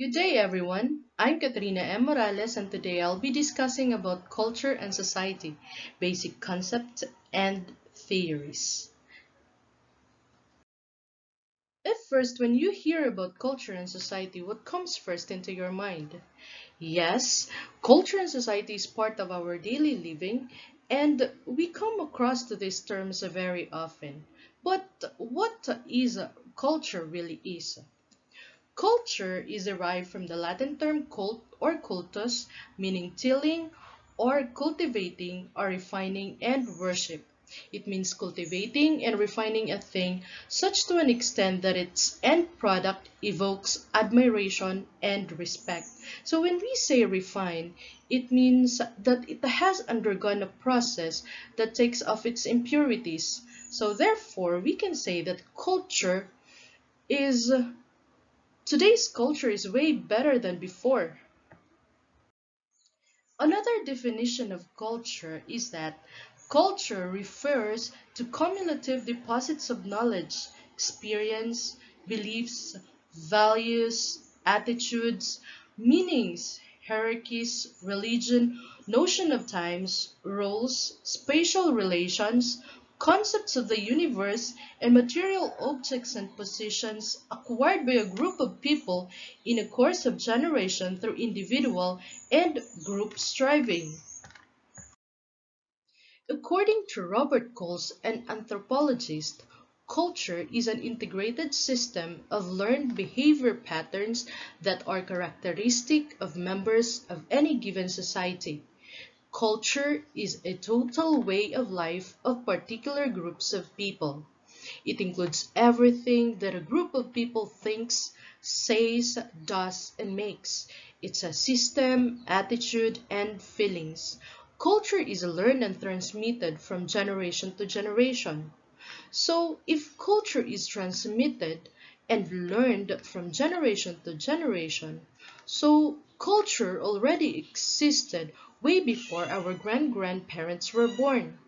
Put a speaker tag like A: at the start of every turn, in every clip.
A: Good day, everyone. I'm Katrina M. Morales, and today I'll be discussing about culture and society, basic concepts and theories. At first, when you hear about culture and society, what comes first into your mind? Yes, culture and society is part of our daily living, and we come across to these terms very often. But what is culture really is? Culture is derived from the Latin term cult or cultus, meaning tilling or cultivating or refining and worship. It means cultivating and refining a thing such to an extent that its end product evokes admiration and respect. So when we say refine, it means that it has undergone a process that takes off its impurities. So therefore, we can say that culture is today's culture is way better than before. Another definition of culture is that culture refers to cumulative deposits of knowledge, experience, beliefs, values, attitudes, meanings, hierarchies, religion, notion of times, roles, spatial relations, concepts of the universe, and material objects and positions acquired by a group of people in a course of generation through individual and group striving. According to Robert Coles, an anthropologist, culture is an integrated system of learned behavior patterns that are characteristic of members of any given society. Culture is a total way of life of particular groups of people. It includes everything that a group of people thinks, says, does, and makes. It's a system, attitude, and feelings. Culture is learned and transmitted from generation to generation. So, if culture is transmitted and learned from generation to generation, so culture already existed way before our grandparents were born.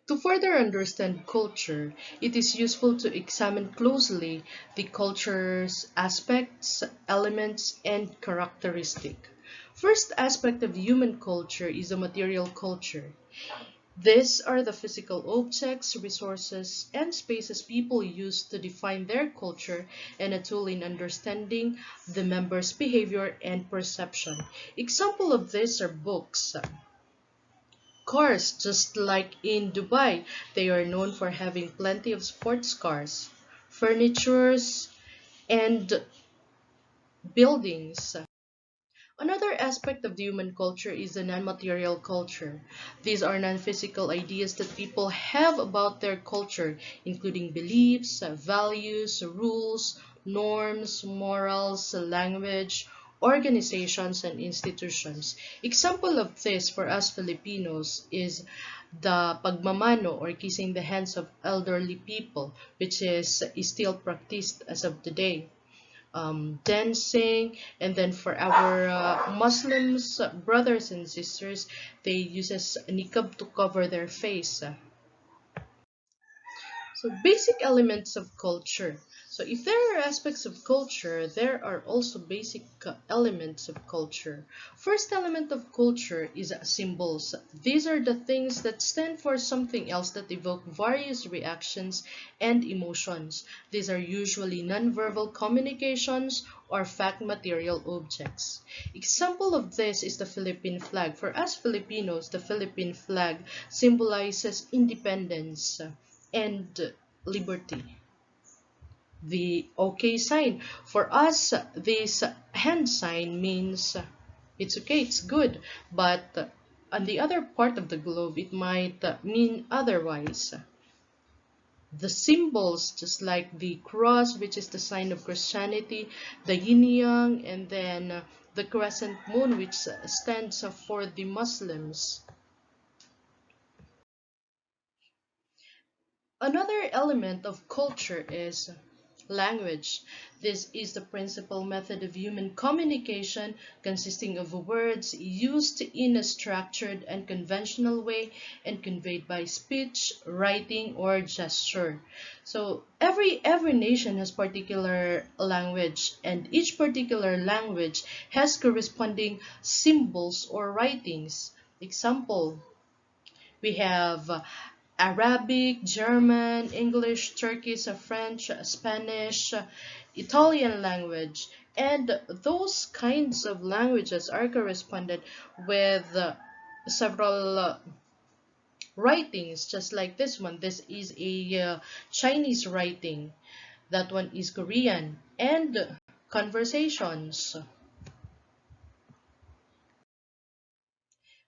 A: To further understand culture, it is useful to examine closely the culture's aspects, elements, and characteristic. First aspect of human culture is the material culture. These are the physical objects, resources, and spaces people use to define their culture and a tool in understanding the members' behavior and perception. Example of these are books, cars, just like in Dubai, they are known for having plenty of sports cars, furnitures, and buildings. Another aspect of the human culture is the non-material culture. These are non-physical ideas that people have about their culture, including beliefs, values, rules, norms, morals, language, organizations, and institutions. Example of this for us Filipinos is the pagmamano or kissing the hands of elderly people, which is still practiced as of today, dancing, and then for our Muslims brothers and sisters, they uses niqab to cover their face. So basic elements of culture. So if there are aspects of culture, there are also basic elements of culture. First element of culture is symbols. These are the things that stand for something else that evoke various reactions and emotions. These are usually nonverbal communications or fact material objects. Example of this is the Philippine flag. For us Filipinos, the Philippine flag symbolizes independence and liberty. The OK sign. For us, this hand sign means it's okay, it's good, but on the other part of the globe, it might mean otherwise. The symbols, just like the cross, which is the sign of Christianity, the yin yang, and then the crescent moon, which stands for the Muslims. Another element of culture is Language. This is the principal method of human communication consisting of words used in a structured and conventional way and conveyed by speech, writing, or gesture. So every nation has particular language, and each particular language has corresponding symbols or writings. Example, we have Arabic, German, English, Turkish, French, Spanish, Italian language. And those kinds of languages are corresponded with several writings, just like this one. This is a Chinese writing. That one is Korean. And conversations.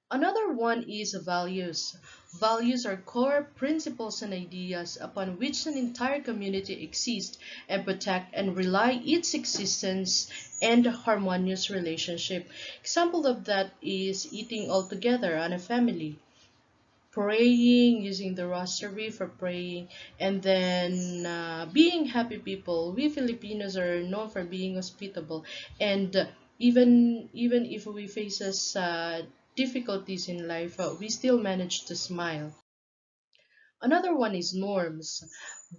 A: Another one is values. Values are core principles and ideas upon which an entire community exists and protect and rely its existence and harmonious relationship. Example of that is eating all together on a family, praying, using the rosary for praying, and then being happy people. We Filipinos are known for being hospitable, and even if we faces difficulties in life, we still manage to smile. Another one is norms.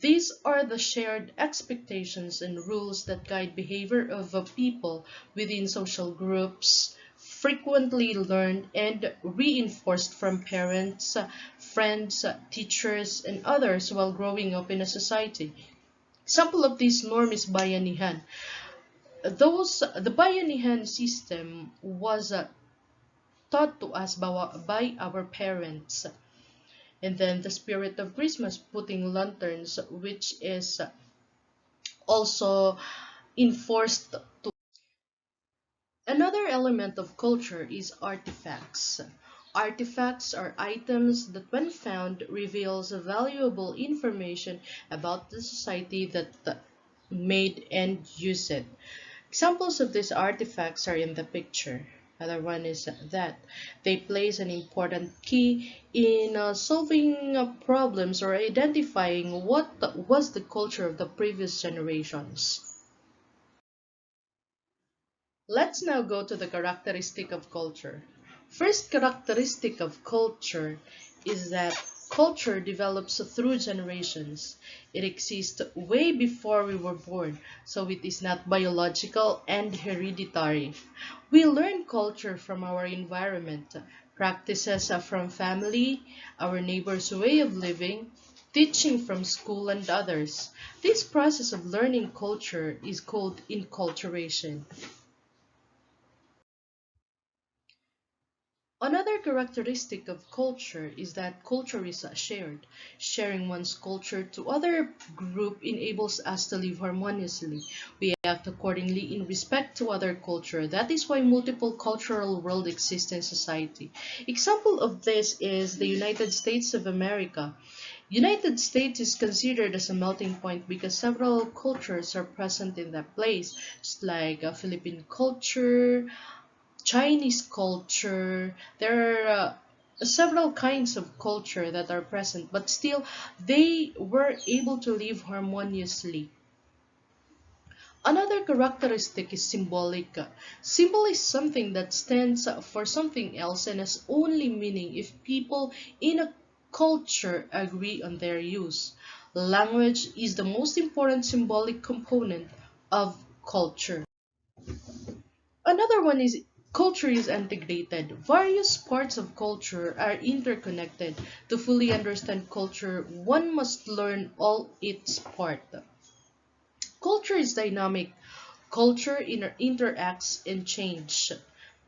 A: These are the shared expectations and rules that guide behavior of a people within social groups, frequently learned and reinforced from parents, friends, teachers, and others while growing up in a society. Example of this norm is bayanihan. The bayanihan system was taught to us by our parents. And then the spirit of Christmas, putting lanterns, which is also enforced. Another element of culture is artifacts. Artifacts are items that when found reveals valuable information about the society that made and used it. Examples of these artifacts are in the picture. Other one is that they plays an important key in solving problems or identifying what was the culture of the previous generations. Let's now go to the characteristic of culture. First characteristic of culture is that culture develops through generations. It exists way before we were born, so it is not biological and hereditary. We learn culture from our environment, practices from family, our neighbors' way of living, teaching from school and others. This process of learning culture is called inculturation. Another characteristic of culture is that culture is shared. Sharing one's culture to other group enables us to live harmoniously. We act accordingly in respect to other culture. That is why multiple cultural world exists in society. Example of this is the United States of America. United States is considered as a melting point because several cultures are present in that place, just like Philippine culture, Chinese culture. There are several kinds of culture that are present, but still they were able to live harmoniously. Another characteristic is symbolic. Symbol is something that stands for something else and has only meaning if people in a culture agree on their use. Language is the most important symbolic component of culture. Another one is culture is integrated. Various parts of culture are interconnected. To fully understand culture, one must learn all its parts. Culture is dynamic. Culture interacts and change.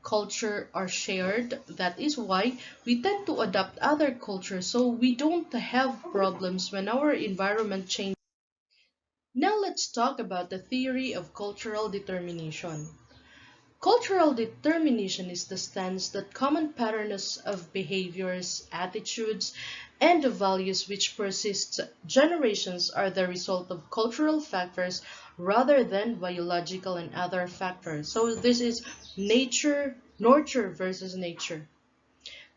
A: Culture are shared. That is why we tend to adopt other cultures so we don't have problems when our environment changes. Now let's talk about the theory of cultural determination. Cultural determination is the stance that common patterns of behaviors, attitudes, and values which persist generations are the result of cultural factors rather than biological and other factors. So this is nature, nurture versus nature.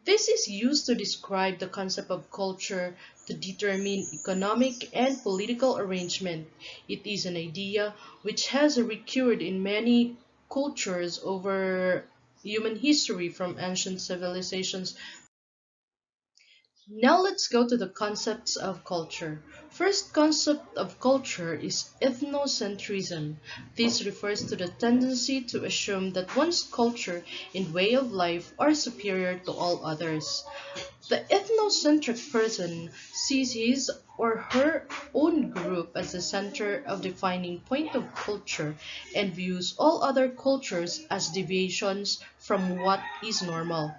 A: This is used to describe the concept of culture to determine economic and political arrangement. It is an idea which has recurred in many cultures over human history from ancient civilizations. Now let's go to the concepts of culture. First concept of culture is ethnocentrism. This refers to the tendency to assume that one's culture and way of life are superior to all others. The ethnocentric person sees his or her own group as the center of defining point of culture and views all other cultures as deviations from what is normal.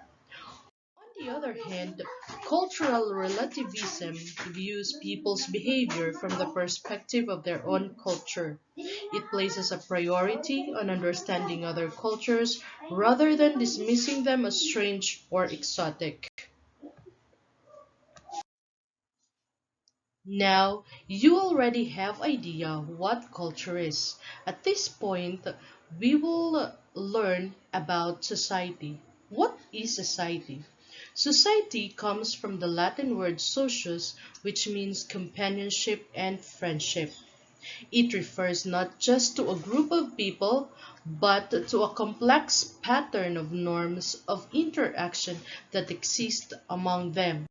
A: On the other hand, cultural relativism views people's behavior from the perspective of their own culture. It places a priority on understanding other cultures rather than dismissing them as strange or exotic. Now, you already have idea what culture is. At this point, we will learn about society. What is society? Society comes from the Latin word socius, which means companionship and friendship. It refers not just to a group of people, but to a complex pattern of norms of interaction that exist among them.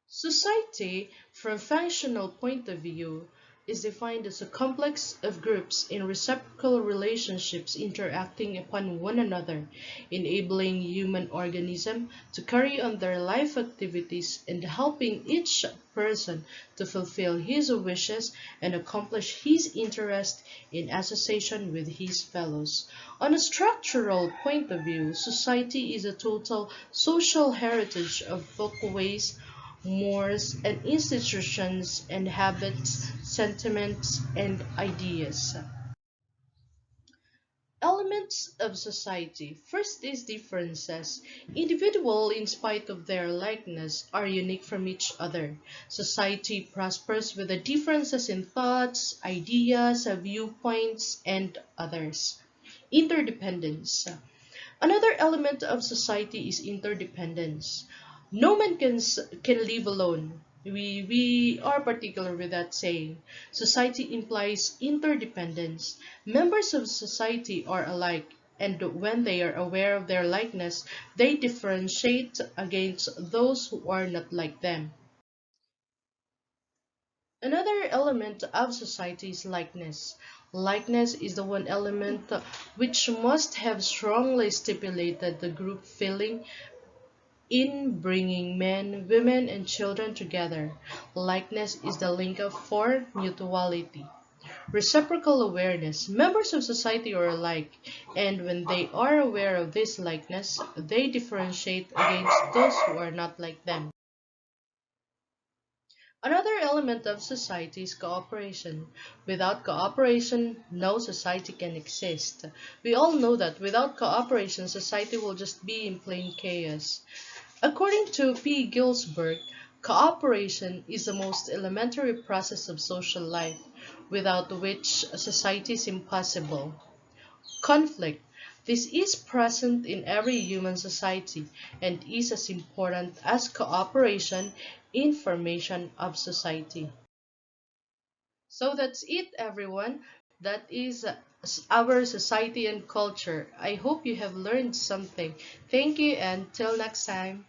A: Society, from functional point of view, is defined as a complex of groups in reciprocal relationships interacting upon one another, enabling human organism to carry on their life activities and helping each person to fulfill his wishes and accomplish his interest in association with his fellows. On a structural point of view, society is a total social heritage of both ways, mores, and institutions and habits, sentiments, and ideas. Elements of society. First is differences. Individuals, in spite of their likeness, are unique from each other. Society prospers with the differences in thoughts, ideas, viewpoints, and others. Interdependence. Another element of society is interdependence. No man can live alone. We are particular with that saying. Society implies interdependence. Members of society are alike, and when they are aware of their likeness, they differentiate against those who are not like them. Another element of society is likeness. Likeness is the one element which must have strongly stipulated the group feeling in bringing men, women, and children together. Likeness is the link of for mutuality. Reciprocal awareness. Members of society are alike, and when they are aware of this likeness, they differentiate against those who are not like them. Another element of society is cooperation. Without cooperation, no society can exist. We all know that without cooperation, society will just be in plain chaos. According to P. Gilsberg, cooperation is the most elementary process of social life, without which a society is impossible. Conflict. This is present in every human society and is as important as cooperation in formation of society. So that's it, everyone. That is our society and culture. I hope you have learned something. Thank you and till next time.